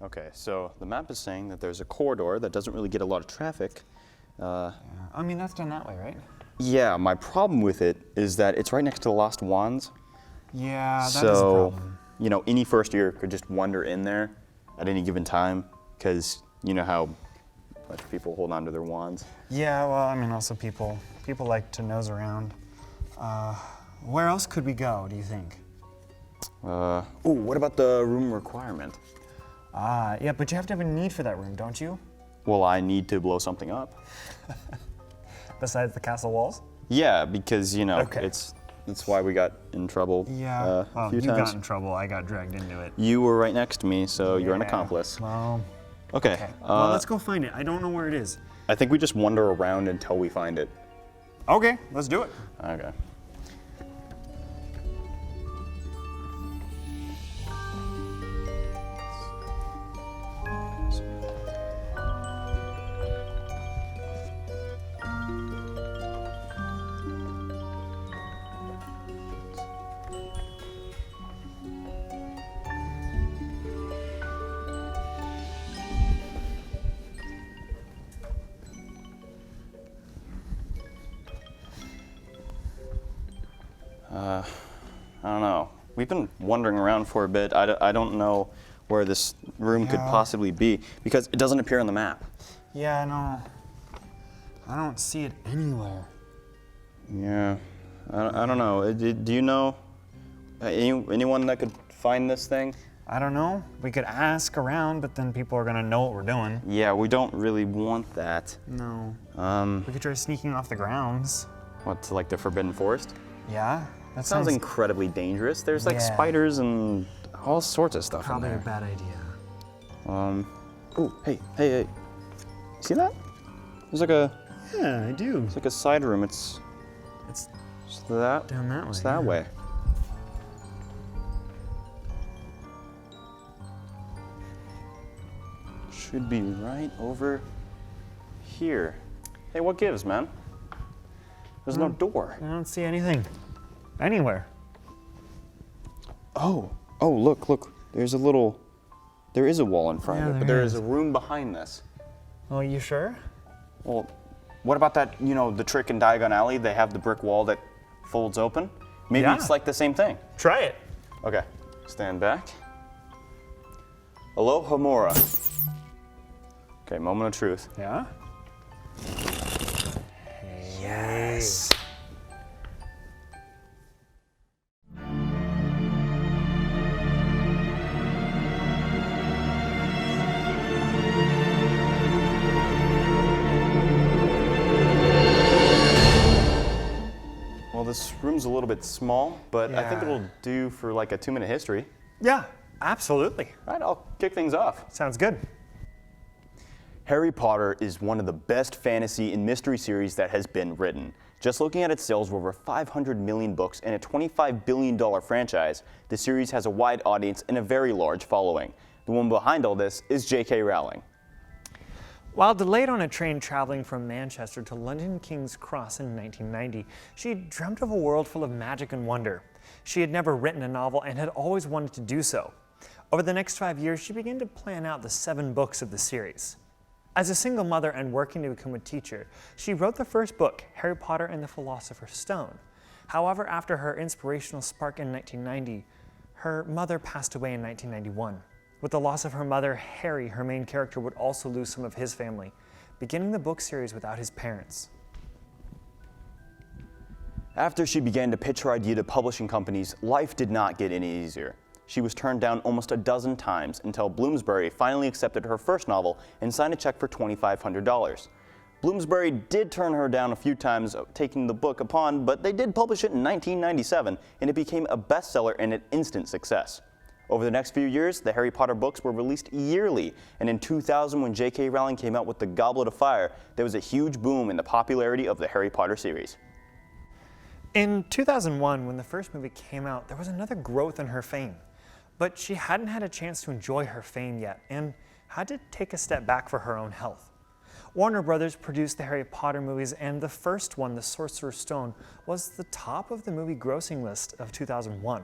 Okay, so the map is saying that there's a corridor that doesn't really get a lot of traffic. I mean, that's done that way, right? Yeah, my problem with it is that it's right next to the Lost Wands. Yeah, that is a problem. You know, any first year could just wander in there at any given time, because you know how much people hold on to their wands. Yeah, well, I mean, also people like to nose around. Where else could we go, do you think? Ooh, what about the room requirement? Yeah, but you have to have a need for that room, don't you? Well, I need to blow something up. Besides the castle walls? Yeah, because, you know, Okay. that's why we got in trouble Yeah, a few you times. got in trouble, I got dragged into it. You were right next to me, so you're an Yeah, accomplice. Well, Okay. well, let's go find it. I don't know where it is. I think we just wander around until we find it. Okay, let's do it. Okay. I don't know. We've been wandering around for a bit. I don't know where this room could possibly be because it doesn't appear on the map. Yeah, no. I don't see it anywhere. Yeah, I don't know. Do you know anyone that could find this thing? I don't know. We could ask around, but then people are gonna know what we're doing. Yeah, we don't really want that. No. Um, We could try sneaking off the grounds. what, to like the Forbidden Forest? Yeah? That Sounds incredibly dangerous. There's like Yeah. spiders and all sorts of stuff probably in a there. bad idea. Oh, hey. See that? There's like a, Yeah, I do. it's like a side room. It's that. Down that way. It's that yeah. way. Should be right over here. Hey, what gives, man? There's no door. I don't see anything. Anywhere. Oh, look. There is a wall in front Yeah, of it, but there there is is. a room behind this. Oh, you sure? Well, what about that, you know, the trick in Diagon Alley? They have the brick wall that folds open. Maybe Yeah. it's like the same thing. Try it. Okay, stand back. Aloha Mora. Okay, moment of truth. Yeah? Yes. Well, this room's a little bit small, but I think Yeah. it'll do for like a 2-minute history. Yeah, absolutely. All right, I'll kick things off. Sounds good. Harry Potter is one of the best fantasy and mystery series that has been written. Just looking at its sales of over 500 million books and a $25 billion franchise, the series has a wide audience and a very large following. The one behind all this is J.K. Rowling. While delayed on a train traveling from Manchester to London King's Cross in 1990, she dreamt of a world full of magic and wonder. She had never written a novel and had always wanted to do so. Over the next 5 years, she began to plan out the 7 books of the series. As a single mother and working to become a teacher, she wrote the first book, Harry Potter and the Philosopher's Stone. However, after her inspirational spark in 1990, her mother passed away in 1991. With the loss of her mother, Harry, her main character, would also lose some of his family, beginning the book series without his parents. After she began to pitch her idea to publishing companies, life did not get any easier. She was turned down almost a dozen times until Bloomsbury finally accepted her first novel and signed a check for $2,500. Bloomsbury did turn her down a few times taking the book upon, but they did publish it in 1997, and it became a bestseller and an instant success. Over the next few years, the Harry Potter books were released yearly, and in 2000, when J.K. Rowling came out with The Goblet of Fire, there was a huge boom in the popularity of the Harry Potter series. In 2001, when the first movie came out, there was another growth in her fame. But she hadn't had a chance to enjoy her fame yet and had to take a step back for her own health. Warner Brothers produced the Harry Potter movies, and the first one, The Sorcerer's Stone, was the top of the movie grossing list of 2001.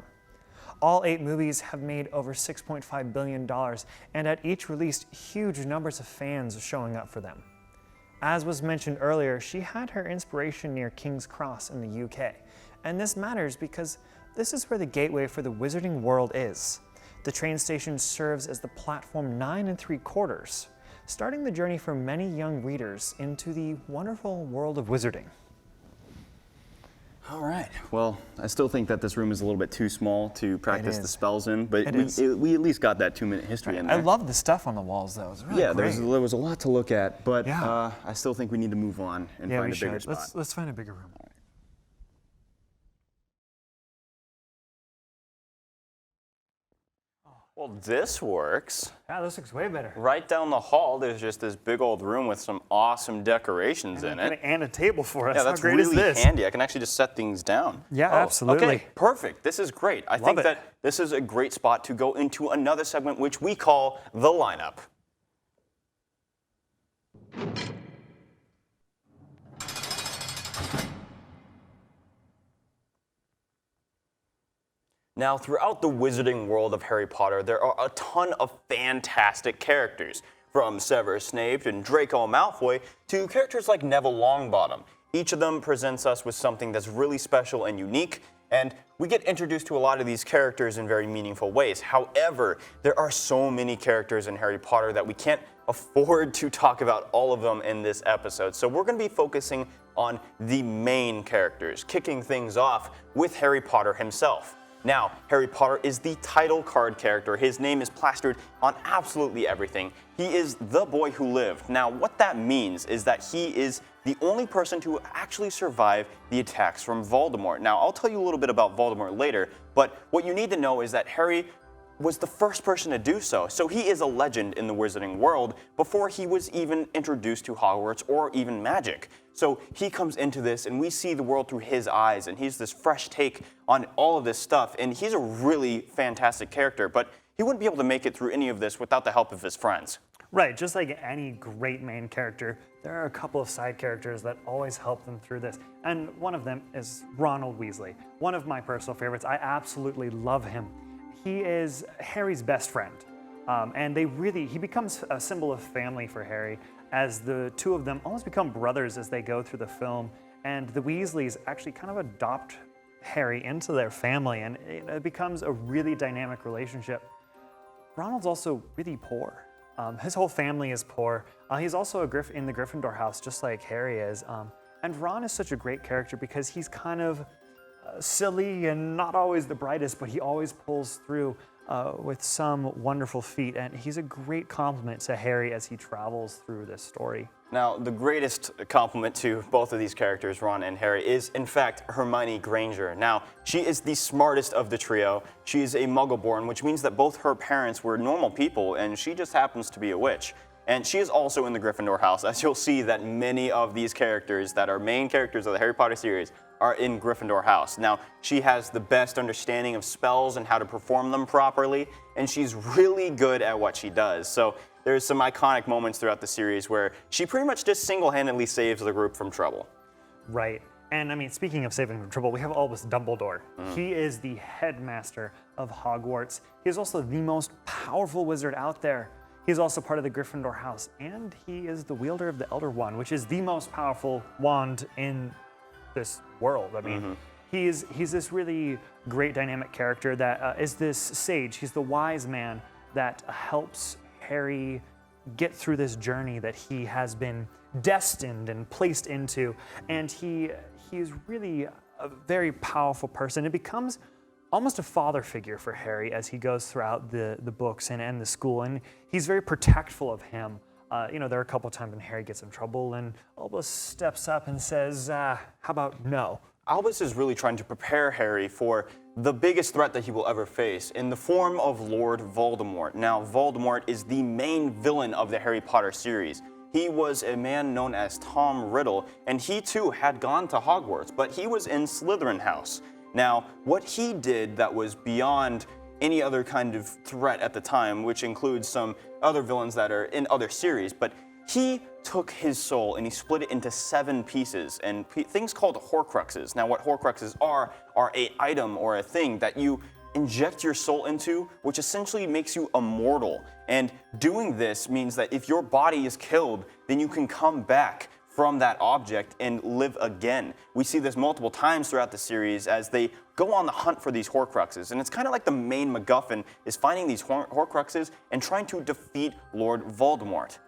All 8 movies have made over $6.5 billion, and at each release, huge numbers of fans showing up for them. As was mentioned earlier, she had her inspiration near King's Cross in the UK, and this matters because this is where the gateway for the wizarding world is. The train station serves as the platform 9 3/4, starting the journey for many young readers into the wonderful world of wizarding. All right. Well, I still think that this room is a little bit too small to practice the spells in, but we at least got that 2-minute history in there. I love the stuff on the walls, though. It's really great. There was a lot to look at, but Yeah. I still think we need to move on and find a bigger spot. Let's find a bigger room. Well, this works. Yeah, this looks way better. Right down the hall, there's just this big old room with some awesome decorations in it. And a table for us. Yeah, How that's great really is this? handy. I can actually just set things down. Yeah, absolutely. Okay, perfect. This is great. I think that this is a great spot to go into another segment, which we call the lineup. Now, throughout the wizarding world of Harry Potter, there are a ton of fantastic characters, from Severus Snape and Draco Malfoy to characters like Neville Longbottom. Each of them presents us with something that's really special and unique, and we get introduced to a lot of these characters in very meaningful ways. However, there are so many characters in Harry Potter that we can't afford to talk about all of them in this episode. So we're going to be focusing on the main characters, kicking things off with Harry Potter himself. Now, Harry Potter is the title card character. His name is plastered on absolutely everything. He is the boy who lived. Now, what that means is that he is the only person to actually survive the attacks from Voldemort. Now, I'll tell you a little bit about Voldemort later, but what you need to know is that Harry was the first person to do so. So he is a legend in the wizarding world before he was even introduced to Hogwarts or even magic. So he comes into this and we see the world through his eyes, and he's this fresh take on all of this stuff, and he's a really fantastic character, but he wouldn't be able to make it through any of this without the help of his friends. Right, just like any great main character, there are a couple of side characters that always help them through this. And one of them is Ronald Weasley, one of my personal favorites. I absolutely love him. He is Harry's best friend. And he becomes a symbol of family for Harry, as the two of them almost become brothers as they go through the film. And the Weasleys actually kind of adopt Harry into their family, and it becomes a really dynamic relationship. Ronald's also really poor. His whole family is poor. He's also in the Gryffindor house, just like Harry is. And Ron is such a great character because he's kind of silly and not always the brightest, but he always pulls through with some wonderful feat, and he's a great compliment to Harry as he travels through this story. Now, the greatest compliment to both of these characters, Ron and Harry, is in fact Hermione Granger. Now, she is the smartest of the trio. She is a Muggle-born, which means that both her parents were normal people, and she just happens to be a witch. And she is also in the Gryffindor house, as you'll see that many of these characters that are main characters of the Harry Potter series are in Gryffindor house. Now, she has the best understanding of spells and how to perform them properly, and she's really good at what she does. So there's some iconic moments throughout the series where she pretty much just single-handedly saves the group from trouble. Right. And I mean, speaking of saving from trouble, we have Albus Dumbledore. He is the headmaster of Hogwarts. He is also the most powerful wizard out there. He's also part of the Gryffindor house, and he is the wielder of the Elder Wand, which is the most powerful wand in this world. I mean, he's this really great dynamic character that is this sage. He's the wise man that helps Harry get through this journey that he has been destined and placed into. And he is really a very powerful person. It becomes almost a father figure for Harry as he goes throughout the books and the school, and he's very protectful of him. There are a couple times when Harry gets in trouble, and Albus steps up and says, how about no? Albus is really trying to prepare Harry for the biggest threat that he will ever face in the form of Lord Voldemort. Now, Voldemort is the main villain of the Harry Potter series. He was a man known as Tom Riddle, and he too had gone to Hogwarts, but he was in Slytherin house. Now, what he did that was beyond any other kind of threat at the time, which includes some other villains that are in other series, but he took his soul and he split it into 7 pieces, and things called Horcruxes. Now, what Horcruxes are an item or a thing that you inject your soul into, which essentially makes you immortal. And doing this means that if your body is killed, then you can come back from that object and live again. We see this multiple times throughout the series as they go on the hunt for these Horcruxes. And it's kind of like the main MacGuffin is finding these Horcruxes and trying to defeat Lord Voldemort.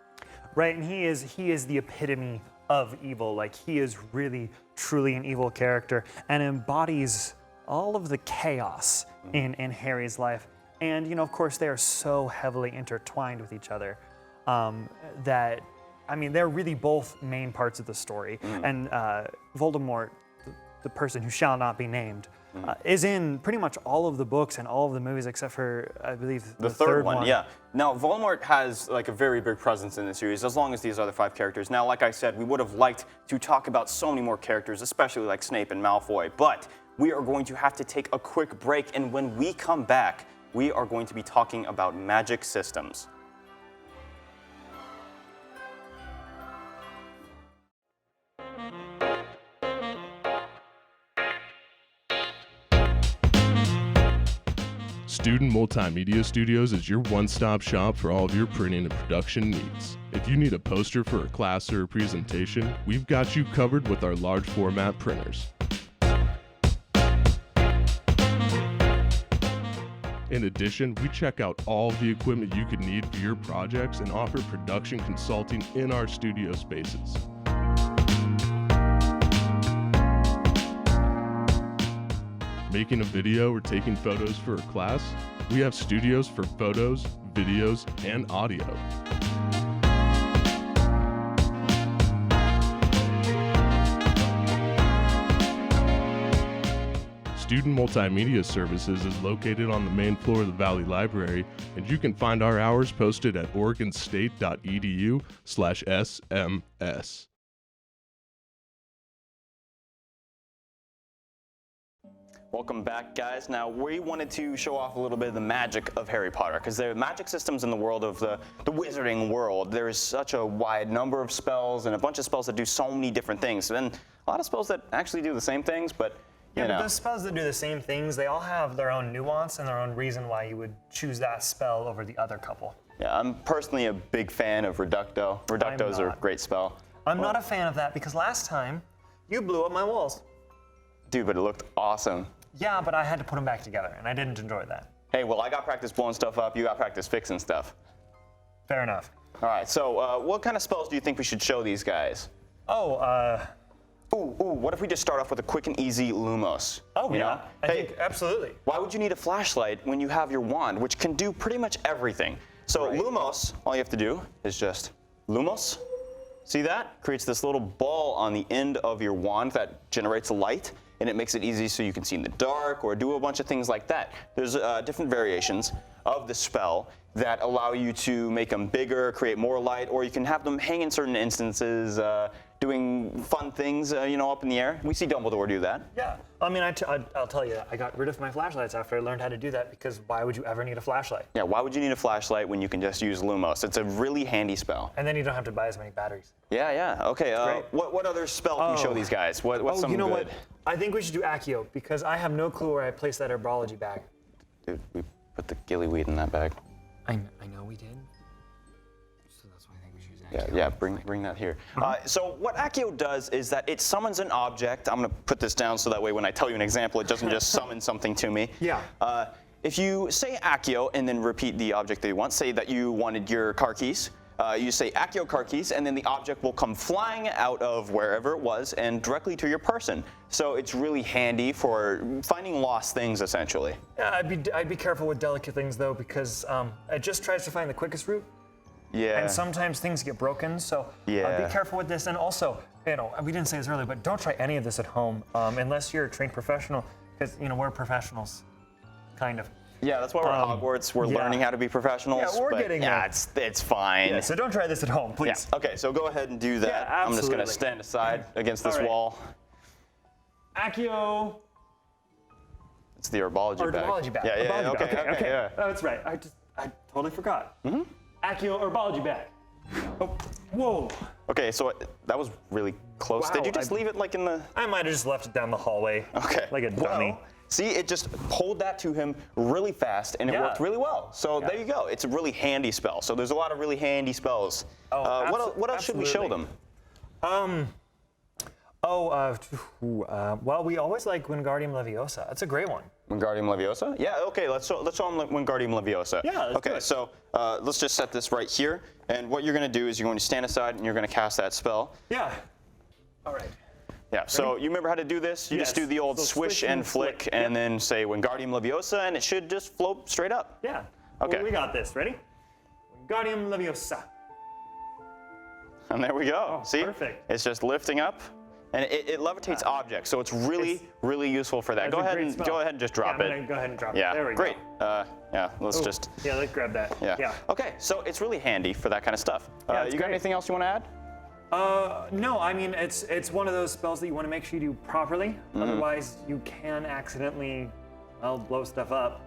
Right, and he is the epitome of evil. Like, he is really, truly an evil character and embodies all of the chaos in Harry's life. And, of course, they are so heavily intertwined with each other that, they're really both main parts of the story. And Voldemort, the person who shall not be named, is in pretty much all of the books and all of the movies except for, I believe, the third one. Yeah. Now, Voldemort has like a very big presence in the series, as long as these other 5 characters. Now, like I said, we would have liked to talk about so many more characters, especially like Snape and Malfoy, but we are going to have to take a quick break, and when we come back, we are going to be talking about magic systems. Student Multimedia Studios is your one-stop shop for all of your printing and production needs. If you need a poster for a class or a presentation, we've got you covered with our large format printers. In addition, we check out all the equipment you could need for your projects and offer production consulting in our studio spaces. Making a video or taking photos for a class? We have studios for photos, videos, and audio. Student Multimedia Services is located on the main floor of the Valley Library, and you can find our hours posted at oregonstate.edu/SMS. Welcome back, guys. Now, we wanted to show off a little bit of the magic of Harry Potter, because there are magic systems in the world of the wizarding world. There is such a wide number of spells and a bunch of spells that do so many different things. And a lot of spells that actually do the same things, but but those spells that do the same things, they all have their own nuance and their own reason why you would choose that spell over the other couple. Yeah, I'm personally a big fan of Reducto. Reducto's a great spell. I'm not a fan of that because last time you blew up my walls. Dude, but it looked awesome. Yeah, but I had to put them back together, and I didn't enjoy that. Hey, well, I got practice blowing stuff up. You got practice fixing stuff. Fair enough. All right, so what kind of spells do you think we should show these guys? What if we just start off with a quick and easy Lumos? Oh, yeah. I think absolutely. Why would you need a flashlight when you have your wand, which can do pretty much everything? So Lumos, all you have to do is just Lumos. See that? Creates this little ball on the end of your wand that generates light, and it makes it easy so you can see in the dark or do a bunch of things like that. There's different variations of the spell that allow you to make them bigger, create more light, or you can have them hang in certain instances, doing fun things, up in the air. We see Dumbledore do that. Yeah, I'll tell you, I got rid of my flashlights after I learned how to do that because why would you ever need a flashlight? Yeah, why would you need a flashlight when you can just use Lumos? It's a really handy spell. And then you don't have to buy as many batteries. Yeah. Okay, what other spell can you show these guys? What's something good? What? I think we should do Accio because I have no clue where I placed that herbology bag. Dude, we put the gillyweed in that bag. I know we did. So that's why I think we should use Accio. Yeah, bring that here. So what Accio does is that it summons an object. I'm going to put this down so that way when I tell you an example, it doesn't just summon something to me. Yeah. If you say Accio and then repeat the object that you want, say that you wanted your car keys, you say Accio car keys, and then the object will come flying out of wherever it was and directly to your person. So it's really handy for finding lost things, essentially. Yeah, I'd be careful with delicate things though because it just tries to find the quickest route. Yeah. And sometimes things get broken, so be careful with this. And also, we didn't say this earlier, but don't try any of this at home unless you're a trained professional, because we're professionals, kind of. Yeah, that's why we're at Hogwarts. We're learning how to be professionals. Yeah, we're getting there. Yeah, it's fine. Yeah, so don't try this at home, please. Yeah. Okay, so go ahead and do that. Yeah, I'm just absolutely. going to stand aside against this wall. Accio. It's the herbology bag. Herbology bag. Yeah, okay, yeah. Oh, that's right. I totally forgot. Accio herbology bag. Oh, whoa. Okay, so that was really close. Wow, Did you just leave it like in the... I might have just left it down the hallway. Okay. Like a dummy. See, it just pulled that to him really fast, and it worked really well. So there you go. It's a really handy spell. So there's a lot of really handy spells. What else should we show them? Well, we always like Wingardium Leviosa. That's a great one. Wingardium Leviosa? Yeah, okay, let's show them Wingardium Leviosa. Yeah, let's do it. So let's just set this right here, and what you're going to do is you're going to stand aside and you're going to cast that spell. Yeah. All right. Yeah, so you remember how to do this? You just do the old swish and flick, and then say Wingardium Leviosa, and it should just float straight up. Yeah. Okay. Well, we got this. Ready? Wingardium Leviosa. And there we go. See? Perfect. It's just lifting up, and it levitates objects, so it's really useful for that. Go ahead and just drop I'm it. gonna go ahead and drop Yeah, it. There we great. go. Yeah, let's just. Yeah, let's grab that. Yeah. Okay, so it's really handy for that kind of stuff. it's you got great. anything else you want to add? No, I mean, it's one of those spells that you want to make sure you do properly. Otherwise, you can accidentally, blow stuff up.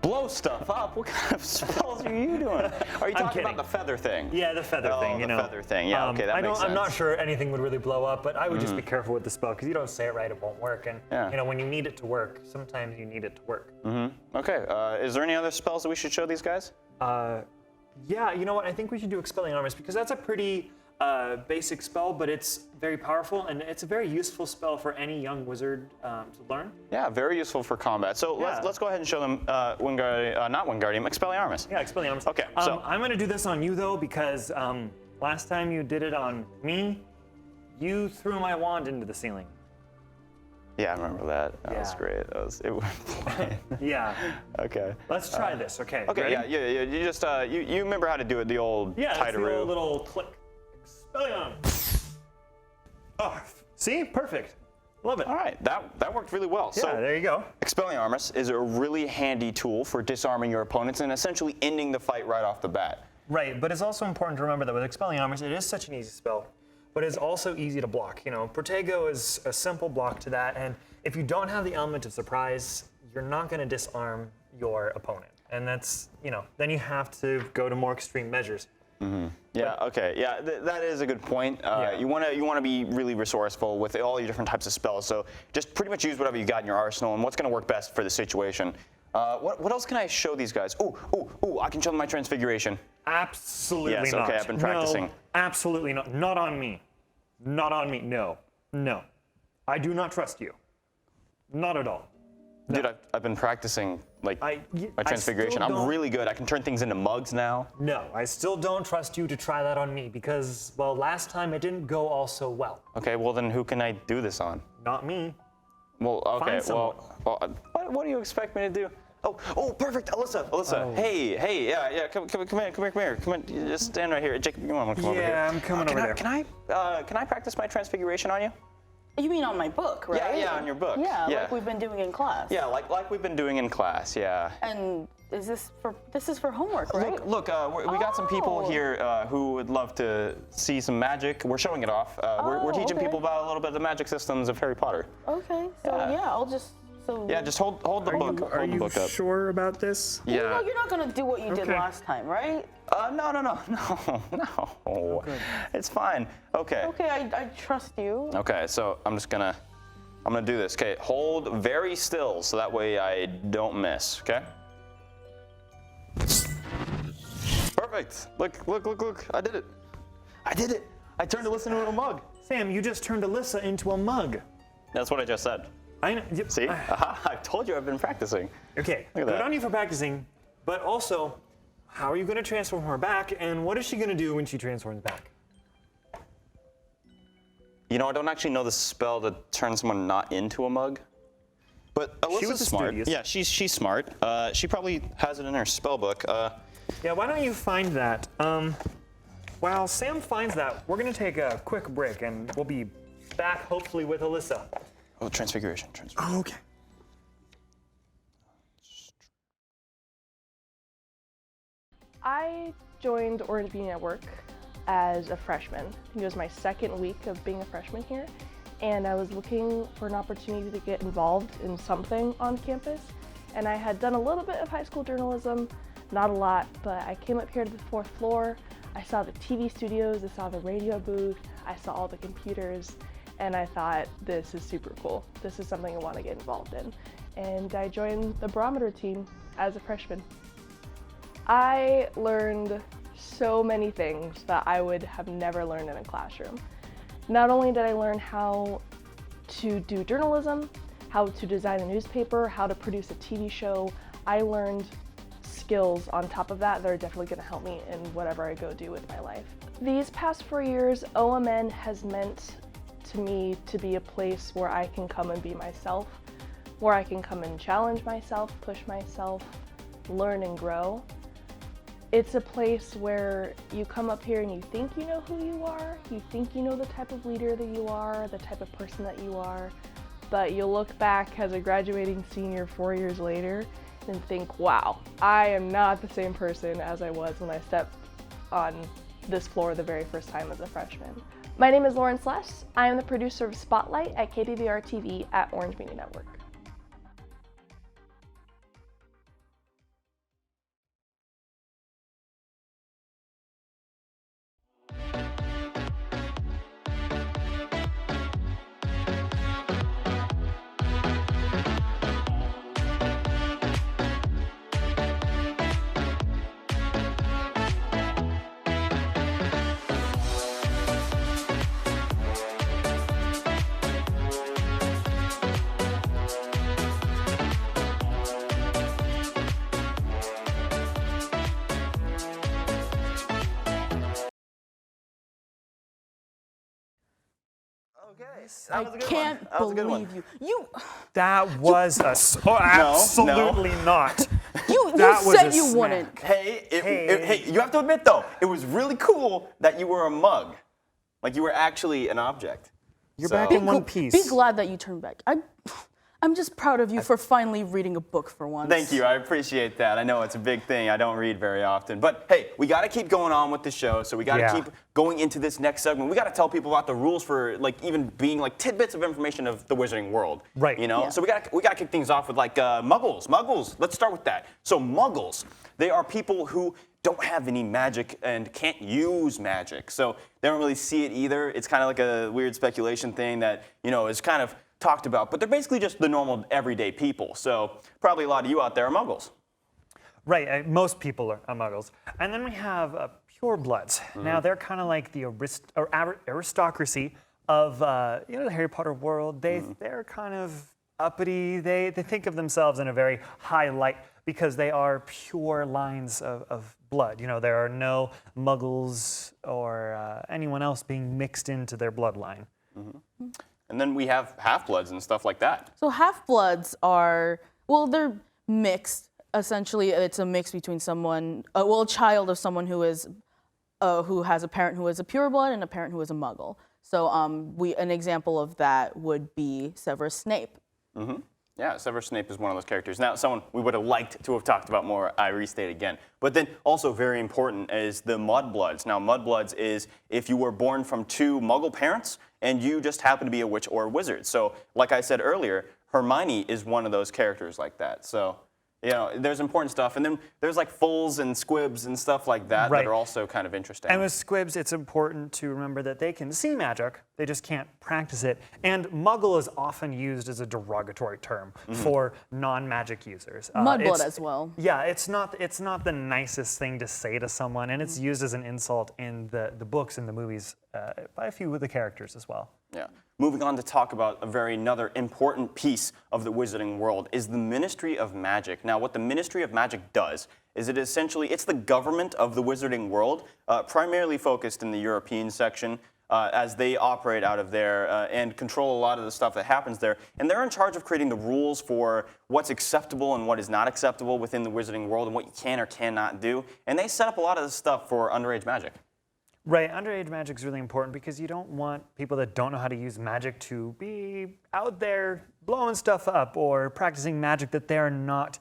Blow stuff up? What kind of spells are you doing? Are you talking about the feather thing? Yeah, the feather thing, the feather thing. Yeah, okay, that makes sense. I'm not sure anything would really blow up, but I would just be careful with the spell because you don't say it right, it won't work. And when you need it to work, sometimes you need it to work. Okay, is there any other spells that we should show these guys? Yeah, you know what? I think we should do Expelliarmus because that's a pretty basic spell, but it's very powerful and it's a very useful spell for any young wizard to learn. Yeah, very useful for combat. So let's go ahead and show them not Wingardium, Expelliarmus. Yeah, Expelliarmus. Okay, so I'm going to do this on you though because last time you did it on me, you threw my wand into the ceiling. yeah, I remember that. That was great. It went flying. Yeah. Okay. Let's try this. Okay. Okay. Ready? Yeah. You just you remember how to do it the old Yeah. Do a tightaroo. little click. Expelliarmus. Oh, see? Perfect. Love it. All right, that worked really well. Yeah, So there you go. Expelliarmus is a really handy tool for disarming your opponents and essentially ending the fight right off the bat. Right, but it's also important to remember that with Expelliarmus, it is such an easy spell, but it's also easy to block. You know, Protego is a simple block to that, and if you don't have the element of surprise, you're not going to disarm your opponent. And that's, then you have to go to more extreme measures. Yeah. Okay. Yeah. That is a good point. You want to be really resourceful with all your different types of spells. So just pretty much use whatever you got in your arsenal and what's going to work best for the situation. What else can I show these guys? Ooh! I can show them my transfiguration. Absolutely yes, not. Okay. I've been practicing. No, absolutely not. Not on me. Not on me. No. I do not trust you. Not at all. Dude, I've been practicing my transfiguration. I still I'm really good. I can turn things into mugs now. No, I still don't trust you to try that on me because, well, last time it didn't go all so well. Okay, well then who can I do this on? Not me. Well, okay, Find someone. what do you expect me to do? Oh, perfect, Alyssa. Oh. Hey, yeah, come here. Come on, you just stand right here. Jacob, you want to come over here? Yeah, I'm coming over there. Can I practice my transfiguration on you? You mean on my book, right? Yeah, on your book. Yeah, like we've been doing in class. Yeah, like we've been doing in class, yeah. And this is for homework, right? Look, we got some people here who would love to see some magic. We're showing it off. We're teaching people about a little bit of the magic systems of Harry Potter. Okay, so I'll just Yeah, just hold the book. Hold the book up. Sure about this? Yeah. You're not gonna do what you did last time, right? No. It's fine. Okay. Okay, I trust you. Okay, so I'm gonna do this. Okay, hold very still so that way I don't miss. Okay. Perfect. Look. I did it. I turned Alyssa into a mug. Sam, you just turned Alyssa into a mug. That's what I just said. I know. See? I told you I've been practicing. Okay, Look at good that. on you for practicing, but also, how are you going to transform her back, and what is she going to do when she transforms back? You know, I don't actually know the spell to turn someone not into a mug. But Alyssa's smart. studious. Yeah, she's smart. She probably has it in her spell book. Yeah, why don't you find that? While Sam finds that, we're going to take a quick break, and we'll be back hopefully with Alyssa. Oh, transfiguration. Oh, okay. I joined Orange Bee Network as a freshman. I think it was my second week of being a freshman here, and I was looking for an opportunity to get involved in something on campus. And I had done a little bit of high school journalism, not a lot, but I came up here to the 4th floor. I saw the TV studios, I saw the radio booth, I saw all the computers, and I thought, this is super cool. This is something I want to get involved in. and I joined the barometer team as a freshman. I learned so many things that I would have never learned in a classroom. Not only did I learn how to do journalism, how to design a newspaper, how to produce a TV show, I learned skills on top of that that are definitely going to help me in whatever I go do with my life. These past 4 years, OMN has meant to me to be a place where I can come and be myself, where I can come and challenge myself, push myself, learn and grow. It's a place where you come up here and you think you know who you are, you think you know the type of leader that you are, the type of person that you are, but you'll look back as a graduating senior 4 years later and think, wow, I am not the same person as I was when I stepped on this floor the very first time as a freshman. My name is Lauren Sless. I am the producer of Spotlight at KBVR-TV at Orange Media Network. Okay. I can't That was a good one. believe you. That was absolutely not. You That was said a you smack. wouldn't. Hey, you have to admit though, it was really cool that you were a mug. Like you were actually an object. You're back in one piece. Be glad that you turned back. I'm just proud of you for finally reading a book for once. Thank you, I appreciate that. I know it's a big thing. I don't read very often. But hey, we got to keep going on with the show, so we got to keep going into this next segment. We got to tell people about the rules for like even being like tidbits of information of the wizarding world. Right. You know? Yeah. So we got to kick things off with like muggles. Muggles, let's start with that. So muggles, they are people who don't have any magic and can't use magic. So they don't really see it either. It's kind of like a weird speculation thing that, you know, is kind of talked about, but they're basically just the normal everyday people. So probably a lot of you out there are muggles. Right, most people are muggles. And then we have purebloods. Now they're kind of like the aristocracy of the Harry Potter world. They're kind of uppity. They think of themselves in a very high light because they are pure lines of blood. You know, there are no muggles or anyone else being mixed into their bloodline. And then we have half-bloods and stuff like that. So half-bloods are, well, they're mixed. Essentially, it's a mix between someone, a child of someone who is, who has a parent who is a pureblood and a parent who is a muggle. So an example of that would be Severus Snape. Yeah, Severus Snape is one of those characters. Now, someone we would have liked to have talked about more, I restate again. But then also very important is the mudbloods. Now, mudbloods is if you were born from 2 muggle parents and you just happen to be a witch or a wizard. So, like I said earlier, Hermione is one of those characters like that. So, you know, there's important stuff. And then there's like fulls and squibs and stuff like that that are also kind of interesting. And with squibs, it's important to remember that they can see magic, they just can't practice it. And muggle is often used as a derogatory term for non-magic users. Mudblood as well. Yeah, it's not the nicest thing to say to someone, and it's used as an insult in the books and the movies by a few of the characters as well. Yeah. Moving on to talk about another important piece of the wizarding world is the Ministry of Magic. Now, what the Ministry of Magic does is it's the government of the wizarding world, primarily focused in the European section, as they operate out of there and control a lot of the stuff that happens there. And they're in charge of creating the rules for what's acceptable and what is not acceptable within the wizarding world and what you can or cannot do. And they set up a lot of the stuff for underage magic. Right, underage magic is really important because you don't want people that don't know how to use magic to be out there blowing stuff up or practicing magic that they're not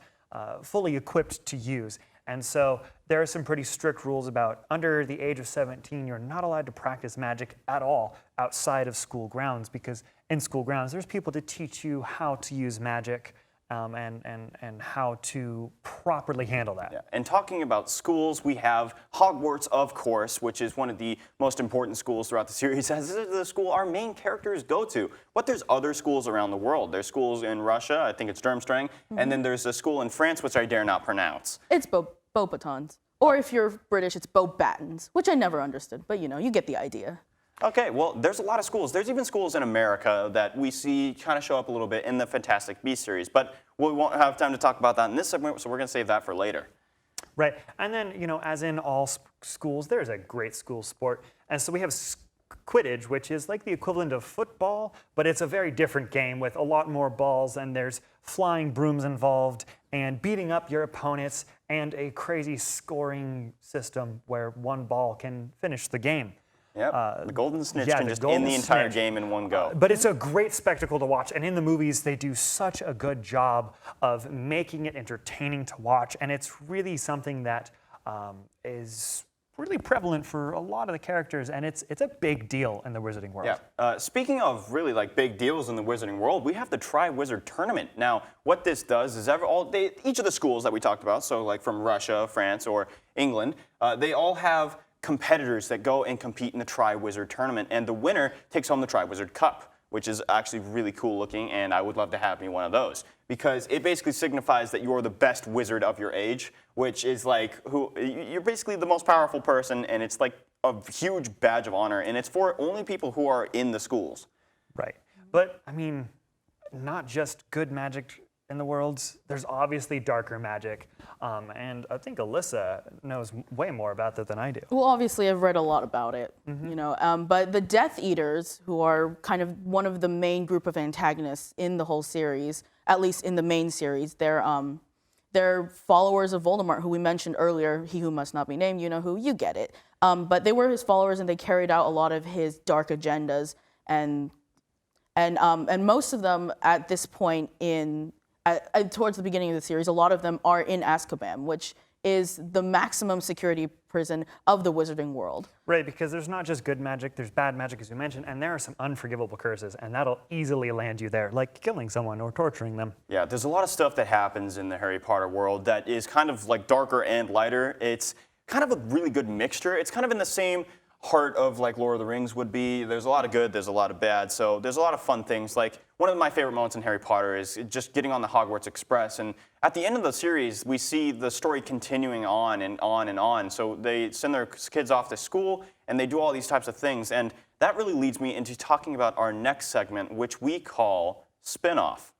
fully equipped to use. And so there are some pretty strict rules about under the age of 17, you're not allowed to practice magic at all outside of school grounds because in school grounds, there's people to teach you how to use magic and how to properly handle that. Yeah. And talking about schools, we have Hogwarts, of course, which is one of the most important schools throughout the series, as this is the school our main characters go to. But there's other schools around the world. There's schools in Russia, I think it's Durmstrang, and then there's a school in France, which I dare not pronounce. It's Beauxbatons. Or if you're British, it's Beauxbatons, which I never understood, but you know, you get the idea. Okay, well, there's a lot of schools. There's even schools in America that we see kind of show up a little bit in the Fantastic Beasts series, but we won't have time to talk about that in this segment, so we're going to save that for later. Right, and then, you know, as in all schools, there's a great school sport. And so we have Quidditch, which is like the equivalent of football, but it's a very different game with a lot more balls, and there's flying brooms involved, and beating up your opponents, and a crazy scoring system where one ball can finish the game. Yep, the Golden Snitch yeah, can the just Golden end the entire Snitch. game in one go. But it's a great spectacle to watch, and in the movies, they do such a good job of making it entertaining to watch, and it's really something that is really prevalent for a lot of the characters, and it's a big deal in the Wizarding world. Yeah. Speaking of really like big deals in the Wizarding world, we have the Tri-Wizard Tournament. Now, what this does is each of the schools that we talked about, so like from Russia, France, or England, they all have competitors that go and compete in the Tri-Wizard Tournament, and the winner takes home the Tri-Wizard Cup, which is actually really cool looking, and I would love to have me one of those, because it basically signifies that you're the best wizard of your age, which is like, you're basically the most powerful person, and it's like a huge badge of honor, and it's for only people who are in the schools. Right, but I mean, not just good magic in the worlds, there's obviously darker magic, and I think Alyssa knows way more about that than I do. Well, obviously, I've read a lot about it, you know. But the Death Eaters, who are kind of one of the main group of antagonists in the whole series, at least in the main series, they're followers of Voldemort, who we mentioned earlier. He who must not be named, you know who, you get it. But they were his followers, and they carried out a lot of his dark agendas, and most of them at this point towards the beginning of the series, a lot of them are in Azkaban, which is the maximum security prison of the Wizarding world. Right, because there's not just good magic, there's bad magic, as you mentioned, and there are some unforgivable curses, and that'll easily land you there, like killing someone or torturing them. Yeah, there's a lot of stuff that happens in the Harry Potter world that is kind of like darker and lighter. It's kind of a really good mixture. It's kind of in the same heart of like Lord of the Rings would be. There's a lot of good, there's a lot of bad, so there's a lot of fun things. Like one of my favorite moments in Harry Potter is just getting on the Hogwarts Express, and at the end of the series we see the story continuing on and on and on. So they send their kids off to school and they do all these types of things, and that really leads me into talking about our next segment, which we call Spin-Off.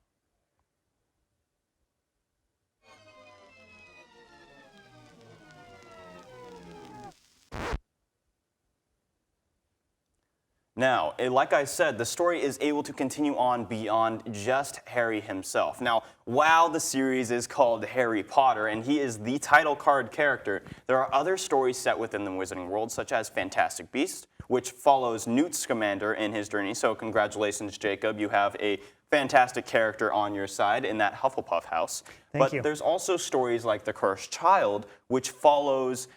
Now, like I said, the story is able to continue on beyond just Harry himself. Now, while the series is called Harry Potter and he is the title card character, there are other stories set within the Wizarding world, such as Fantastic Beasts, which follows Newt Scamander in his journey. So congratulations, Jacob. You have a fantastic character on your side in that Hufflepuff house. Thank you. But there's also stories like The Cursed Child, which follows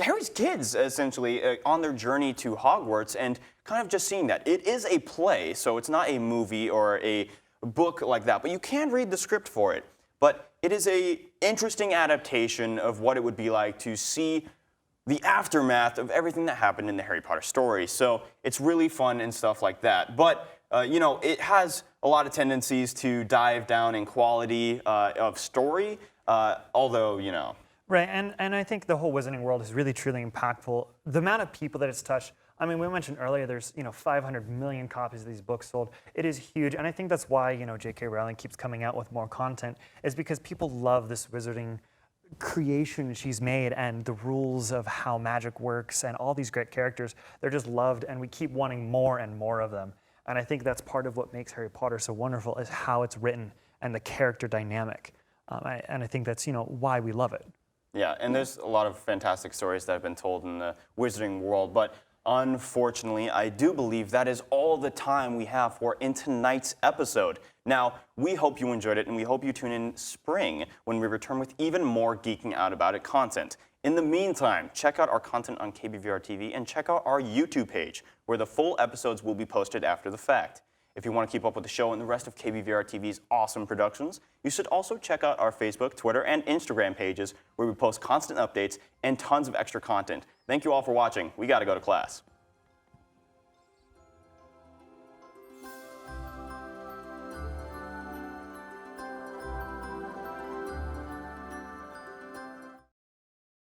Harry's kids, essentially, on their journey to Hogwarts, and kind of just seeing that. It is a play, so it's not a movie or a book like that, but you can read the script for it. But it is an interesting adaptation of what it would be like to see the aftermath of everything that happened in the Harry Potter story. So it's really fun and stuff like that. But, you know, it has a lot of tendencies to dive down in quality of story, although, you know. Right, and I think the whole Wizarding world is really, truly impactful. The amount of people that it's touched, I mean, we mentioned earlier, there's, 500 million copies of these books sold. It is huge, and I think that's why, J.K. Rowling keeps coming out with more content, is because people love this Wizarding creation she's made and the rules of how magic works and all these great characters. They're just loved, and we keep wanting more and more of them. And I think that's part of what makes Harry Potter so wonderful, is how it's written and the character dynamic. And I think that's, why we love it. Yeah, and there's a lot of fantastic stories that have been told in the Wizarding world, but unfortunately, I do believe that is all the time we have for in tonight's episode. Now, we hope you enjoyed it, and we hope you tune in spring when we return with even more Geeking Out About It content. In the meantime, check out our content on KBVR-TV and check out our YouTube page, where the full episodes will be posted after the fact. If you want to keep up with the show and the rest of KBVR-TV's awesome productions, you should also check out our Facebook, Twitter, and Instagram pages where we post constant updates and tons of extra content. Thank you all for watching. We got to go to class.